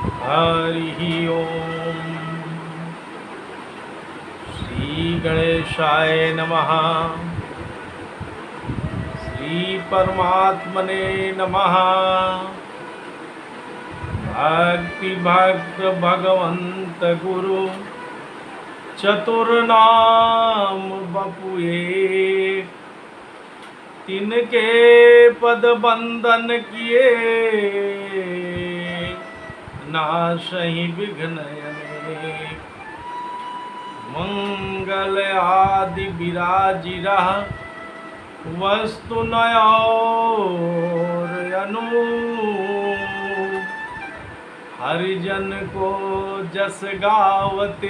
हरि ओम। श्री गणेशाय नमः। श्री परमात्मने नमः। भक्ति भक्त भगवंत गुरु चतुर्नाम बपुए। तिनके पद बंदन किए, नासहि विघ्न अनेक। मंगल आदि विराजिरा, वस्तु नयोर अनूप। हरिजन को जस गावते,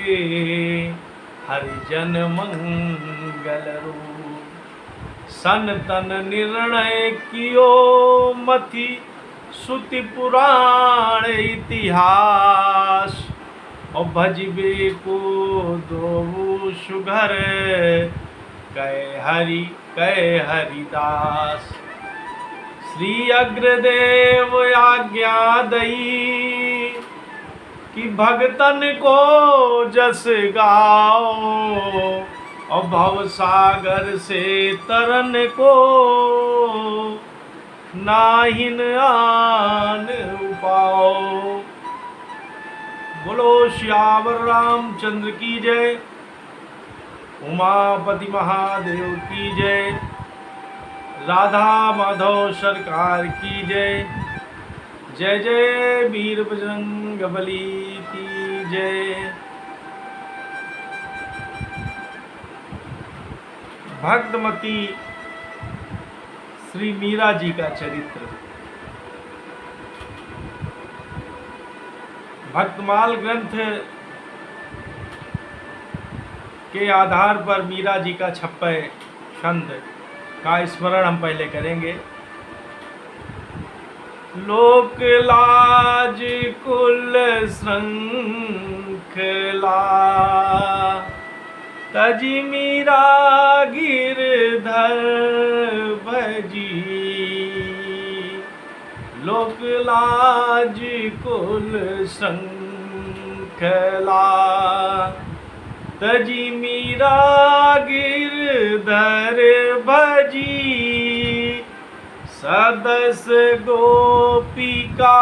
हरिजन मंगल रूप। सनतन निर्णय कियो मति, श्रुति पुराण इतिहास। और भजबे को दो सुघर, कै हरिदास। श्री अग्रदेव आज्ञा दई, कि भगतन को जस गाओ। और भव सागर से तरन को, नाहिन आन उपाओ। बोलो श्यावर रामचंद्र की जय। उमापति महादेव की जय। राधा माधव सरकार की जय। जय जय वीर बजरंग बली की जय। भक्तमती श्री मीरा जी का चरित्र। भक्तमाल ग्रंथ के आधार पर मीरा जी का 56 छंद का स्मरण हम पहले करेंगे। लोक लाज कुल श्रृंखला, तजी मीरा गिरधर भजी। लोक लाज कुल श्रृंखला, तजी मीरा गिरधर भजी। सदस्य गोपिका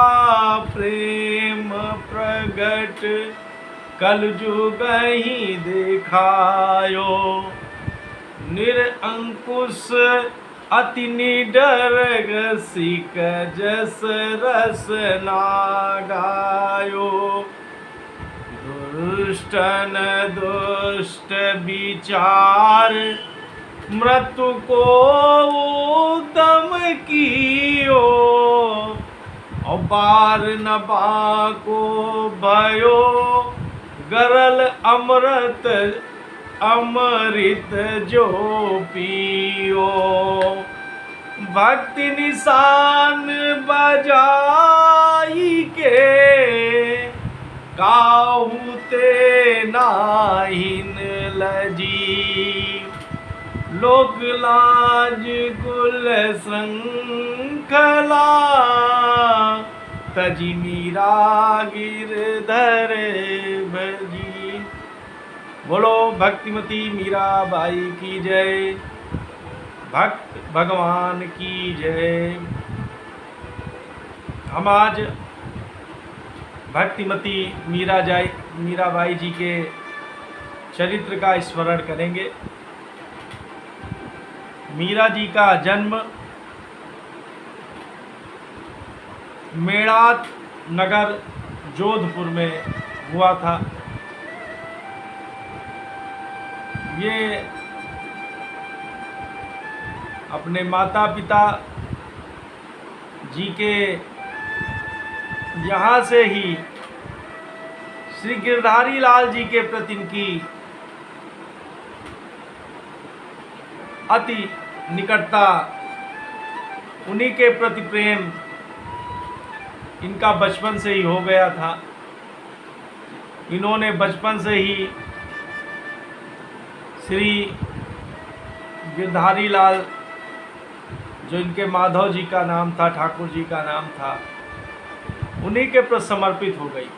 प्रेम प्रगट, कलयुग ही दिखायो। निरंकुश अति निडर, सिक जस रस ना गायो। दुष्टन दुष्ट विचार, मृत्यु को उद्यम कियो। और बार न बाको भयो, गरल अमृत अमृत जो पियो। भक्ति निशान बजाई के, काहू ते नाहिन लजी। लोक लाज कुल श्रृंखला, तजी मीरा गिरधर भजी। बोलो भक्तिमती मीरा बाई की जय। भक्त भगवान की जय। हम आज भक्तिमती मीराबाई जी के चरित्र का स्मरण करेंगे। मीरा जी का जन्म मेड़ात नगर जोधपुर में हुआ था। ये अपने माता पिता जी के यहाँ से ही श्री गिरधारी लाल जी के प्रति इनकी अति निकटता, उन्हीं के प्रति प्रेम इनका बचपन से ही हो गया था। इन्होंने बचपन से ही श्री गिरधारी लाल, जो इनके माधव जी का नाम था, ठाकुर जी का नाम था, उन्हीं के प्रति समर्पित हो गई।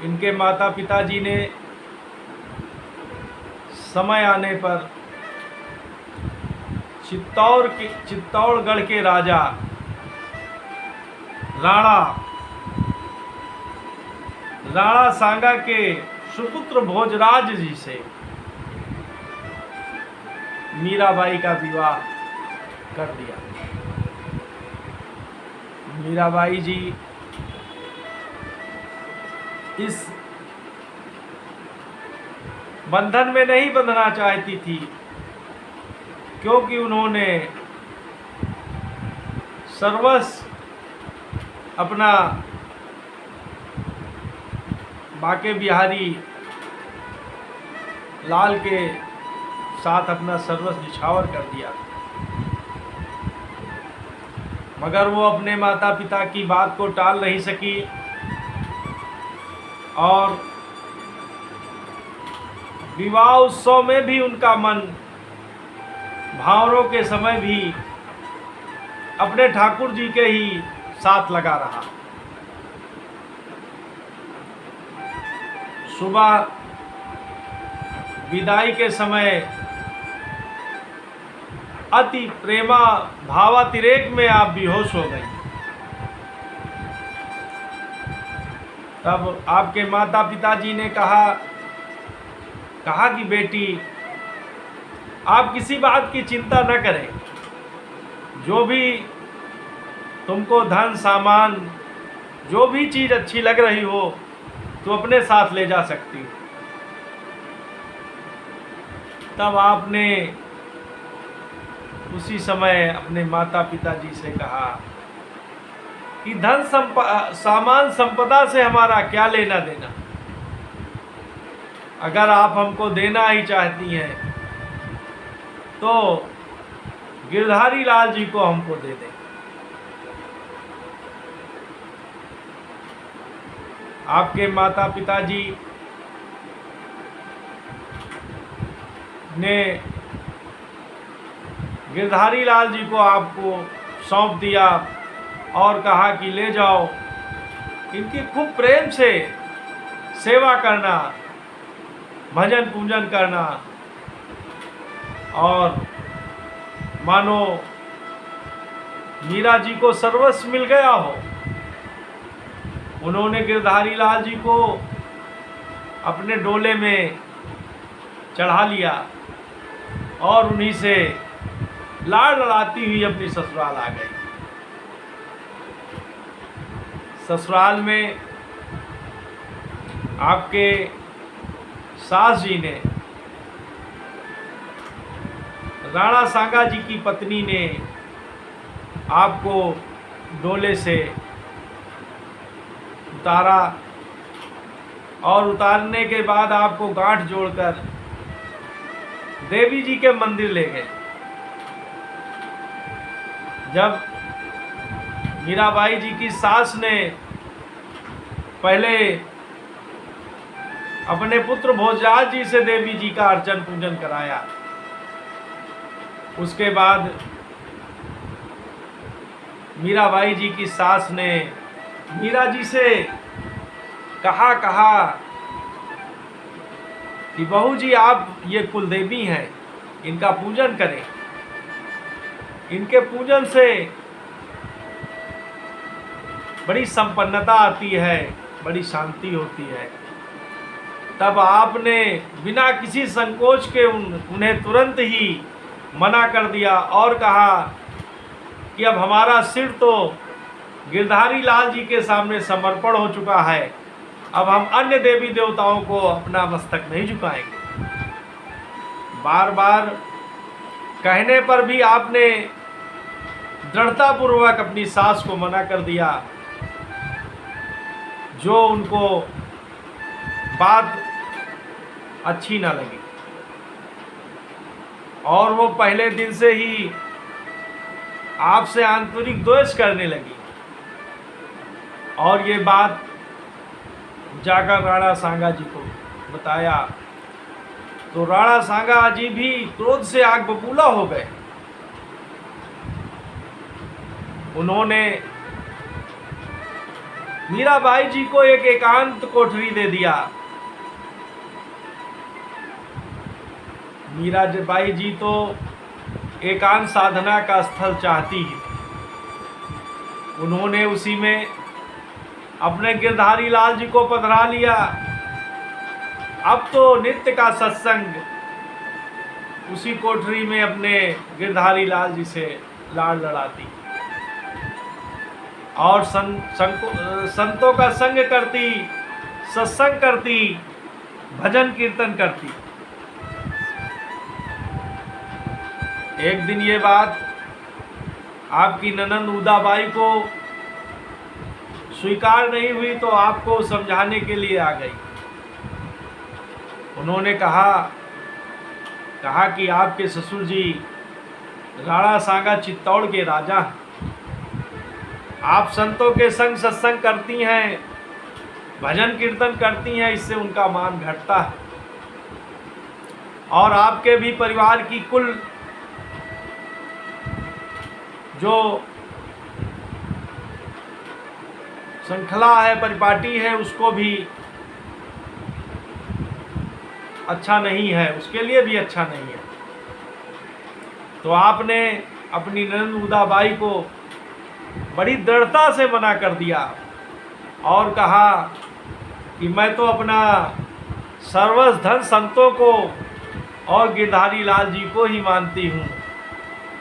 इनके माता पिताजी ने समय आने पर चित्तौड़गढ़ के राजा राणा सांगा के सुपुत्र भोजराज जी से मीराबाई का विवाह कर दिया। मीराबाई जी इस बंधन में नहीं बंधना चाहती थी, क्योंकि उन्होंने सर्वस्व अपना बाके बिहारी लाल के साथ अपना सर्वस्व निछावर कर दिया। मगर वो अपने माता पिता की बात को टाल नहीं सकी और विवाह उत्सव में भी उनका मन भावरों के समय भी अपने ठाकुर जी के ही साथ लगा रहा। सुबह विदाई के समय अति प्रेमा भावातिरेक में आप बेहोश हो गई। तब आपके माता पिताजी ने कहा कि बेटी, आप किसी बात की चिंता न करें, जो भी तुमको धन सामान जो भी चीज़ अच्छी लग रही हो तो अपने साथ ले जा सकती हो। तब आपने उसी समय अपने माता पिताजी से कहा कि धन सामान संपदा से हमारा क्या लेना देना, अगर आप हमको देना ही चाहती हैं तो गिरधारी लाल जी को हमको दे दें। आपके माता पिताजी ने गिरधारी लाल जी को आपको सौंप दिया और कहा कि ले जाओ, इनकी खूब प्रेम से सेवा करना, भजन पूजन करना, और मानो मीरा जी को सर्वस्व मिल गया हो। उन्होंने गिरधारी लाल जी को अपने डोले में चढ़ा लिया और उन्हीं से लाड़ लड़ाती हुई अपनी ससुराल आ गई। ससुराल में आपके सास जी ने, राणा सांगा जी की पत्नी ने आपको डोले से उतारा और उतारने के बाद आपको गांठ जोड़कर देवी जी के मंदिर ले गए। जब मीराबाई जी की सास ने पहले अपने पुत्र भोजराज जी से देवी जी का अर्चन पूजन कराया, उसके बाद मीराबाई जी की सास ने मीरा जी से कहा कि बहू जी, आप ये कुल देवी हैं, इनका पूजन करें, इनके पूजन से बड़ी संपन्नता आती है, बड़ी शांति होती है। तब आपने बिना किसी संकोच के उन्हें तुरंत ही मना कर दिया और कहा कि अब हमारा सिर तो गिरधारी लाल जी के सामने समर्पण हो चुका है, अब हम अन्य देवी देवताओं को अपना मस्तक नहीं झुकाएंगे। बार बार कहने पर भी आपने दृढ़तापूर्वक अपनी सास को मना कर दिया, जो उनको बात अच्छी ना लगी और वो पहले दिन से ही आपसे आंतरिक द्वेष करने लगी। और ये बात जाकर राणा सांगा जी को बताया तो राणा सांगा जी भी क्रोध से आग बबूला हो गए उन्होंने मीराबाई जी को एक एकांत कोठरी दे दिया। मीराबाई जी तो एकांत साधना का स्थल चाहती ही थी। उन्होंने उसी में अपने गिरधारी लाल जी को पधरा लिया। अब तो नित्य का सत्संग उसी कोठरी में अपने गिरधारी लाल जी से लाड़ लड़ाती और संतों का संग करती, सत्संग करती, भजन कीर्तन करती। एक दिन ये बात आपकी ननंद उदाबाई को स्वीकार नहीं हुई तो आपको समझाने के लिए आ गई। उन्होंने कहा कि आपके ससुर जी राणा सांगा चित्तौड़ के राजा हैं। आप संतों के संग सत्संग करती हैं, भजन कीर्तन करती हैं, इससे उनका मान घटता है और आपके भी परिवार की कुल जो श्रृंखला है, परिपाटी है, उसको भी अच्छा नहीं है, उसके लिए भी अच्छा नहीं है। तो आपने अपनी ननंद उदाबाई को बड़ी दृढ़ता से मना कर दिया और कहा कि मैं तो अपना सर्वस्व धन संतों को और गिरधारी लाल जी को ही मानती हूँ।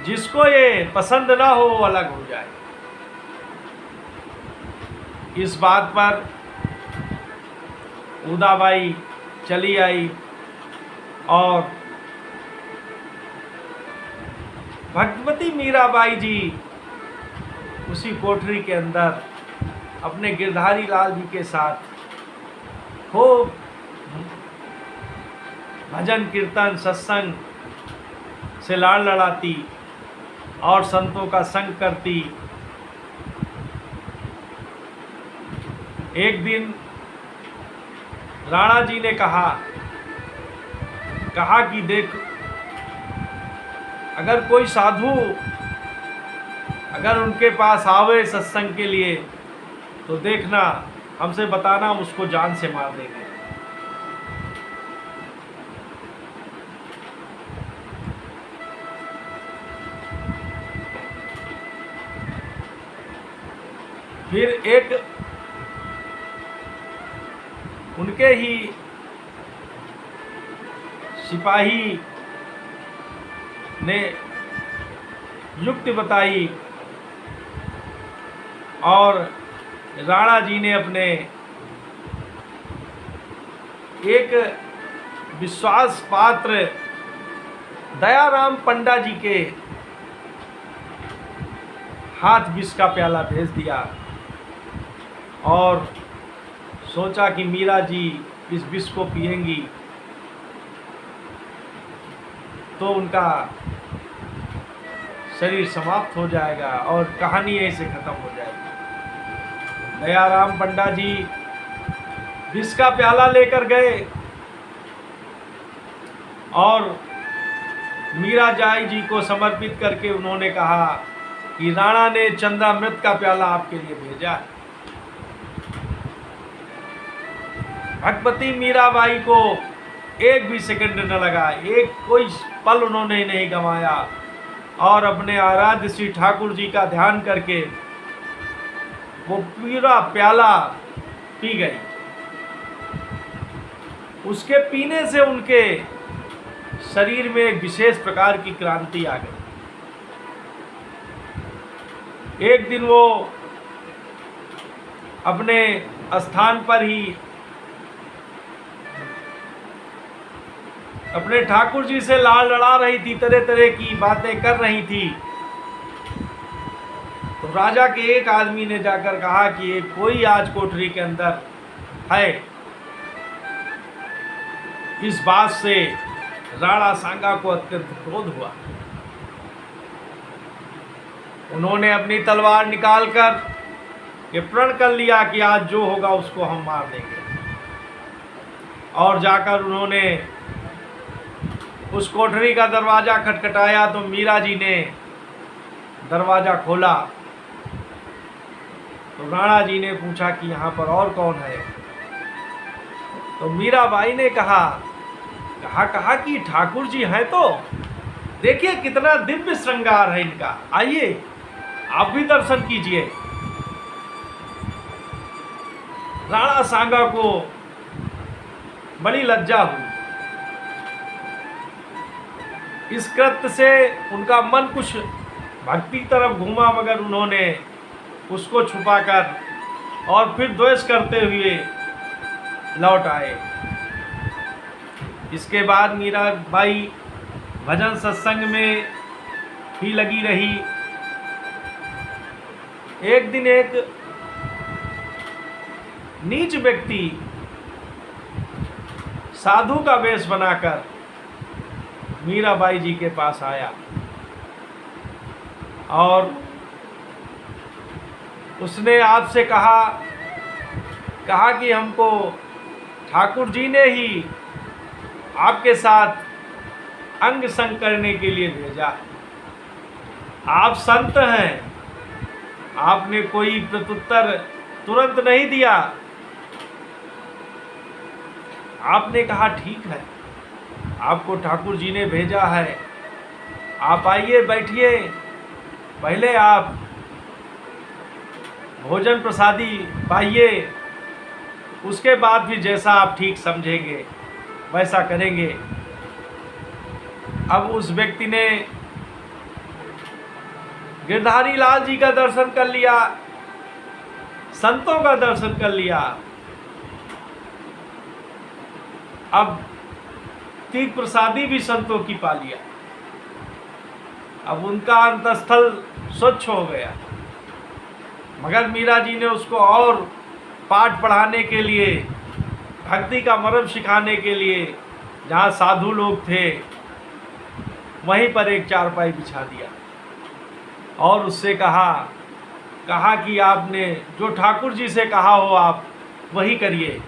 जिसको ये पसंद ना हो वो अलग हो जाए। इस बात पर उदाबाई चली आई और भगवती मीराबाई जी उसी कोठरी के अंदर अपने गिरधारी लाल जी के साथ खूब भजन कीर्तन सत्संग से लाड़ लड़ाती और संतों का संग करती। एक दिन राणा जी ने कहा कि देख, अगर कोई साधु अगर उनके पास आवे सत्संग के लिए तो देखना, हमसे बताना, हम उसको जान से मार देंगे। फिर एक उनके ही सिपाही ने युक्ति बताई और राणा जी ने अपने एक विश्वास पात्र दयाराम पंडा जी के हाथ विष का प्याला भेज दिया और सोचा कि मीरा जी इस विष को पिएंगी तो उनका शरीर समाप्त हो जाएगा और कहानी ऐसे खत्म हो जाएगी। दयाराम पंडा जी विष का प्याला लेकर गए और मीरा जाई जी को समर्पित करके उन्होंने कहा कि राणा ने चंद्रामृत का प्याला आपके लिए भेजा। भगवती मीराबाई को एक भी सेकंड न लगा, एक कोई पल उन्होंने नहीं गंवाया और अपने आराध्य श्री ठाकुर जी का ध्यान करके वो पूरा प्याला पी गई। उसके पीने से उनके शरीर में एक विशेष प्रकार की क्रांति आ गई। एक दिन वो अपने स्थान पर ही अपने ठाकुर जी से लाड़ लड़ा रही थी, तरह तरह की बातें कर रही थी। तो राजा के एक आदमी ने जाकर कहा कि ये कोई आज कोठरी के अंदर है। इस बात से राणा सांगा को अत्यंत क्रोध हुआ। उन्होंने अपनी तलवार निकालकर ये प्रण कर लिया कि आज जो होगा उसको हम मार देंगे। और जाकर उन्होंने उस कोठरी का दरवाज़ा खटखटाया तो मीरा जी ने दरवाज़ा खोला तो राणा जी ने पूछा कि यहाँ पर और कौन है। तो मीराबाई ने कहा कि ठाकुर जी हैं, तो देखिए कितना दिव्य श्रृंगार है इनका, आइए आप भी दर्शन कीजिए। राणा सांगा को बड़ी लज्जा हुई। इस कृत्य से उनका मन कुछ भक्ति तरफ घूमा, मगर उन्होंने उसको छुपाकर और फिर द्वेष करते हुए लौट आए। इसके बाद मीराबाई भजन सत्संग में ही लगी रही। एक दिन एक नीच व्यक्ति साधु का वेश बनाकर मीराबाई जी के पास आया और उसने आपसे कहा कि हमको ठाकुर जी ने ही आपके साथ अंग संग करने के लिए भेजा। आप संत हैं, आपने कोई प्रत्युत्तर तुरंत नहीं दिया। आपने कहा ठीक है, आपको ठाकुर जी ने भेजा है, आप आइए बैठिए, पहले आप भोजन प्रसादी पाइए, उसके बाद भी जैसा आप ठीक समझेंगे वैसा करेंगे। अब उस व्यक्ति ने गिरधारी लाल जी का दर्शन कर लिया, संतों का दर्शन कर लिया। अब तीर्थ प्रसादी भी संतों की पा लिया। अब उनका अंतस्थल स्वच्छ हो गया। मगर मीरा जी ने उसको और पाठ पढ़ाने के लिए, भक्ति का मर्म सिखाने के लिए, जहाँ साधु लोग थे वहीं पर एक चारपाई बिछा दिया और उससे कहा कि आपने जो ठाकुर जी से कहा हो आप वही करिए।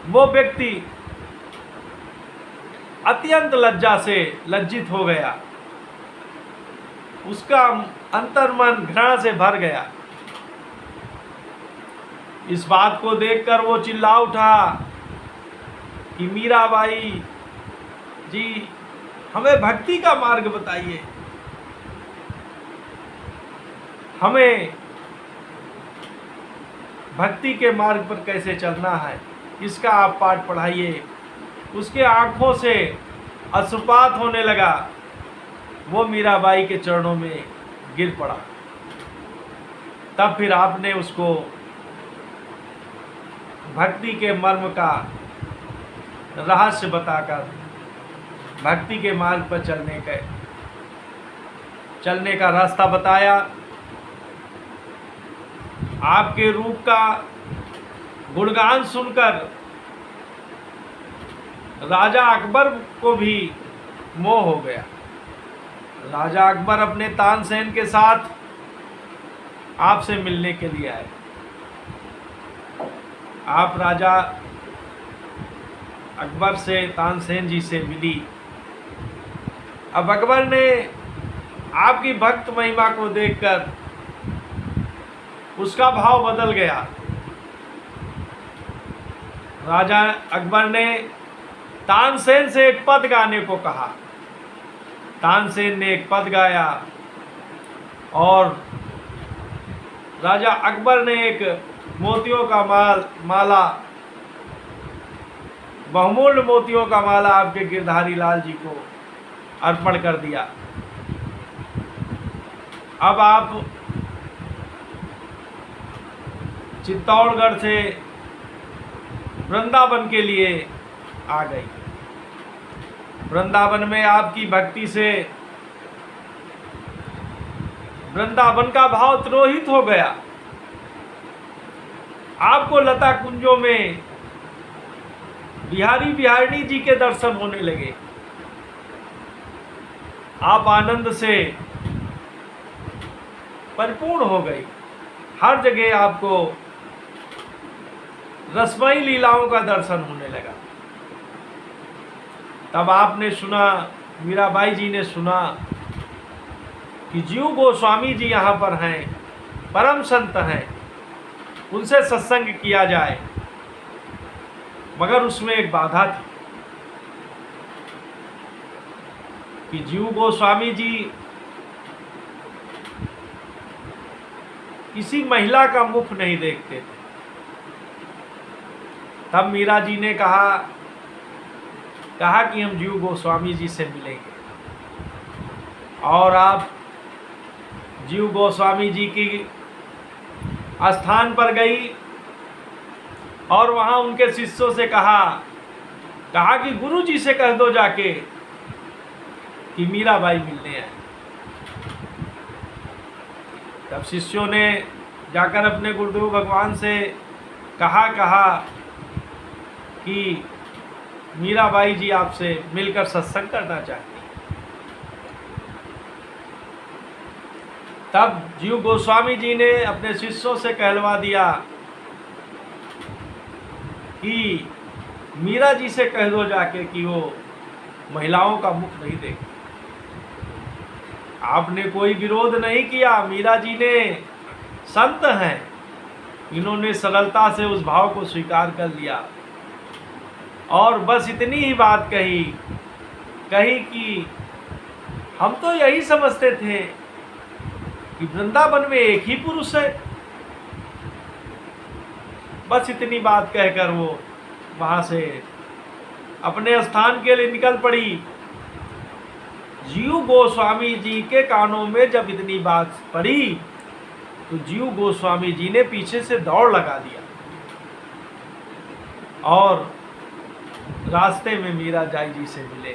वो व्यक्ति अत्यंत लज्जा से लज्जित हो गया, उसका अंतर्मन घृणा से भर गया। इस बात को देखकर वो चिल्ला उठा कि मीराबाई जी, हमें भक्ति का मार्ग बताइए, हमें भक्ति के मार्ग पर कैसे चलना है, इसका आप पाठ पढ़ाइए। उसके आंखों से अश्रुपात होने लगा। वो मीराबाई के चरणों में गिर पड़ा। तब फिर आपने उसको भक्ति के मर्म का रहस्य बताकर भक्ति के मार्ग पर चलने का रास्ता बताया। आपके रूप का गुणगान सुनकर राजा अकबर को भी मोह हो गया। राजा अकबर अपने तानसेन के साथ आपसे मिलने के लिए आए। आप राजा अकबर से, तानसेन जी से मिली। अब अकबर ने आपकी भक्त महिमा को देखकर उसका भाव बदल गया। राजा अकबर ने तानसेन से एक पद गाने को कहा। तानसेन ने एक पद गाया और राजा अकबर ने एक मोतियों का माला, बहुमूल्य मोतियों का माला आपके गिरधारी लाल जी को अर्पण कर दिया। अब आप चित्तौड़गढ़ से वृंदावन के लिए आ गई। वृंदावन में आपकी भक्ति से वृंदावन का भाव तिरोहित हो गया। आपको लता कुंजों में बिहारी बिहारिणी जी के दर्शन होने लगे। आप आनंद से परिपूर्ण हो गई। हर जगह आपको रसमयी लीलाओं का दर्शन होने लगा। तब आपने सुना, मीराबाई जी ने सुना कि जीव गोस्वामी जी यहाँ पर हैं, परम संत हैं, उनसे सत्संग किया जाए। मगर उसमें एक बाधा थी कि जीव गोस्वामी जी किसी महिला का मुख नहीं देखते थे। तब मीरा जी ने कहा कि हम जीव गोस्वामी जी से मिलेंगे, और आप जीव गोस्वामी जी की स्थान पर गई और वहाँ उनके शिष्यों से कहा कि गुरु जी से कह दो जाके कि मीराबाई मिलने आए। तब शिष्यों ने जाकर अपने गुरुदेव भगवान से कहा कि मीराबाई जी आपसे मिलकर सत्संग करना चाहती हैं। तब जीव गोस्वामी जी ने अपने शिष्यों से कहलवा दिया कि मीरा जी से कह दो जाके कि वो महिलाओं का मुख नहीं देखे। आपने कोई विरोध नहीं किया, मीरा जी ने संत हैं, इन्होंने सरलता से उस भाव को स्वीकार कर लिया और बस इतनी ही बात कही कि हम तो यही समझते थे कि वृंदावन में एक ही पुरुष है। बस इतनी बात कहकर वो वहाँ से अपने स्थान के लिए निकल पड़ी। जीव गोस्वामी जी के कानों में जब इतनी बात पड़ी तो जीव गोस्वामी जी ने पीछे से दौड़ लगा दिया और रास्ते में मीरा जी से मिले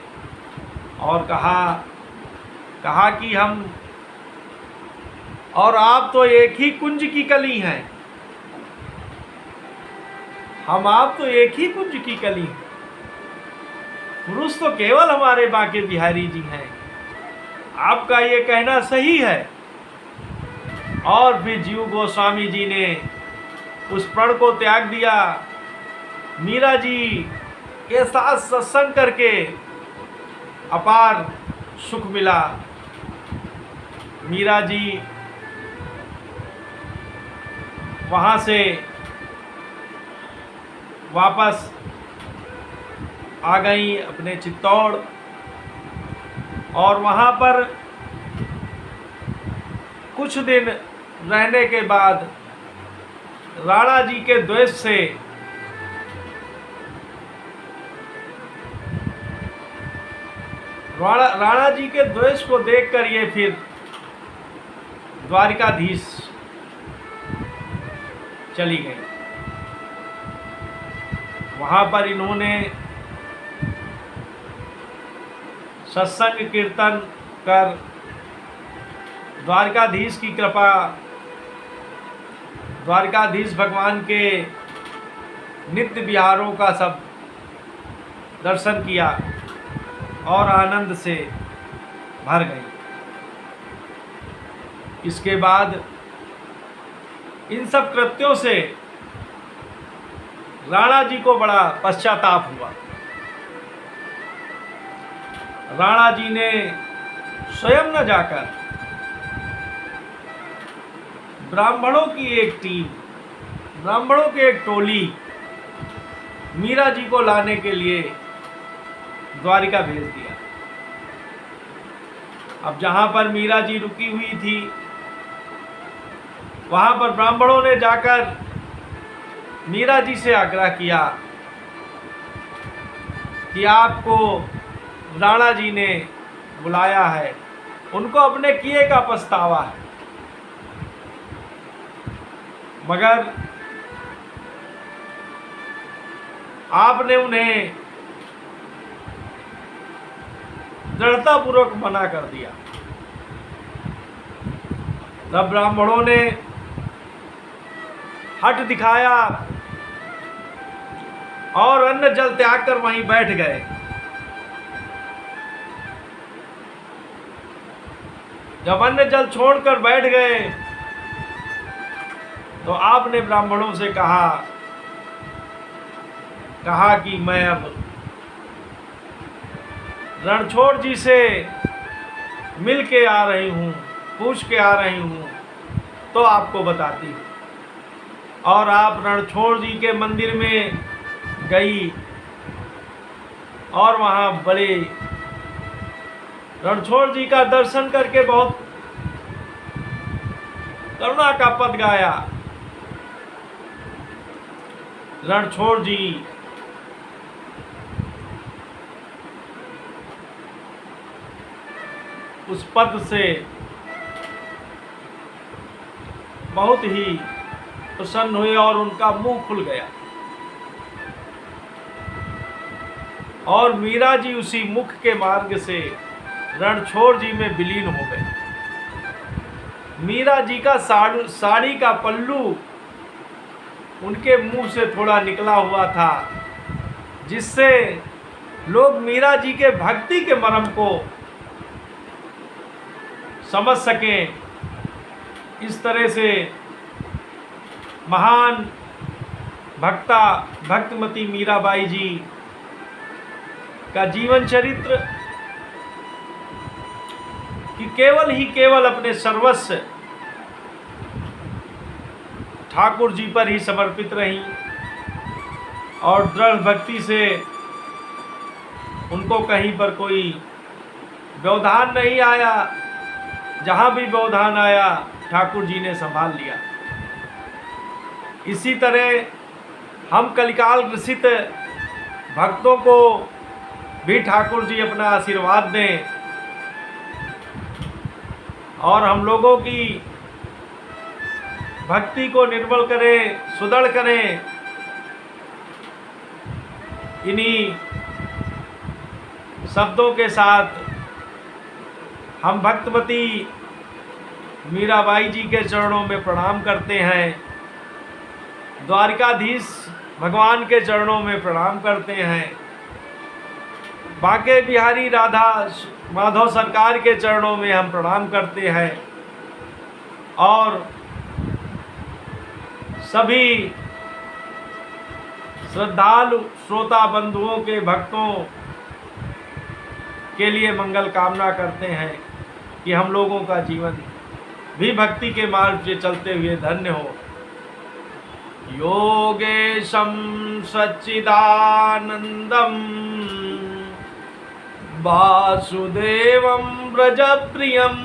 और कहा कि हम और आप तो एक ही कुंज की कली हैं, आप तो एक ही कुंज की कली हैं, पुरुष तो केवल हमारे बांके बिहारी जी हैं। आपका ये कहना सही है। और फिर जीव गोस्वामी जी ने उस प्रण को त्याग दिया। मीरा जी के साथ सत्संग करके अपार सुख मिला। मीरा जी वहाँ से वापस आ गई अपने चित्तौड़, और वहाँ पर कुछ दिन रहने के बाद राणा जी के द्वेष से राणा जी के द्वेष को देखकर ये फिर द्वारिकाधीश चली गई। वहाँ पर इन्होंने सत्संग कीर्तन कर द्वारकाधीश की कृपा, द्वारकाधीश भगवान के नित्य विहारों का सब दर्शन किया और आनंद से भर गई। इसके बाद इन सब कृत्यों से राणा जी को बड़ा पश्चाताप हुआ। राणा जी ने स्वयं न जाकर ब्राह्मणों की एक टीम, ब्राह्मणों की एक टोली मीरा जी को लाने के लिए द्वारिका भेज दिया। अब जहाँ पर मीरा जी रुकी हुई थी वहाँ पर ब्राह्मणों ने जाकर मीरा जी से आग्रह किया कि आपको राणा जी ने बुलाया है, उनको अपने किए का पछतावा है। मगर आपने उन्हें दृढ़तापूर्वक मना कर दिया। तब ब्राह्मणों ने हट दिखाया और अन्न जल त्याग कर वहीं बैठ गए। जब अन्न जल छोड़कर बैठ गए तो आपने ब्राह्मणों से कहा कि मैं अब रणछोड़ जी से मिल के आ रही हूँ, पूछ के आ रही हूँ तो आपको बताती हूँ। और आप रणछोड़ जी के मंदिर में गई और वहाँ बड़े रणछोड़ जी का दर्शन करके बहुत करुणा का पद गाया। रणछोड़ जी उस पद से बहुत ही प्रसन्न हुए और उनका मुंह खुल गया और मीरा जी उसी मुख के मार्ग से रणछोड़ जी में विलीन हो गए। मीरा जी का साड़ी का पल्लू उनके मुंह से थोड़ा निकला हुआ था, जिससे लोग मीरा जी के भक्ति के मर्म को समझ सकें। इस तरह से महान भक्तमती मीराबाई जी का जीवन चरित्र कि केवल अपने सर्वस्व ठाकुर जी पर ही समर्पित रहीं और दृढ़ भक्ति से उनको कहीं पर कोई व्यवधान नहीं आया। जहाँ भी व्यवधान आया ठाकुर जी ने संभाल लिया। इसी तरह हम कलिकाल ग्रसित भक्तों को भी ठाकुर जी अपना आशीर्वाद दें और हम लोगों की भक्ति को निर्मल करें, सुदृढ़ करें। इन्हीं शब्दों के साथ हम भक्तमती मीराबाई जी के चरणों में प्रणाम करते हैं, द्वारिकाधीश भगवान के चरणों में प्रणाम करते हैं, बांके बिहारी राधा माधव सरकार के चरणों में हम प्रणाम करते हैं और सभी श्रद्धालु श्रोता बंधुओं के भक्तों के लिए मंगल कामना करते हैं कि हम लोगों का जीवन भी भक्ति के मार्ग से चलते हुए धन्य हो। योगेशं सच्चिदानंदं वासुदेवं व्रजप्रियं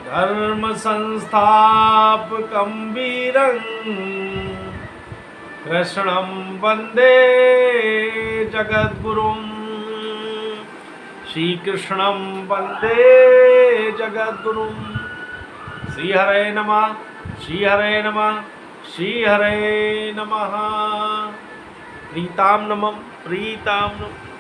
धर्म संस्थापकं वीरं कृष्णं वंदे जगद्गुरुं श्री कृष्णं वंदे जगद्गुरुं। श्री हरे नमः, श्री हरे नमः, श्री हरे नमः। प्रीताम नमः, प्रीताम नमः।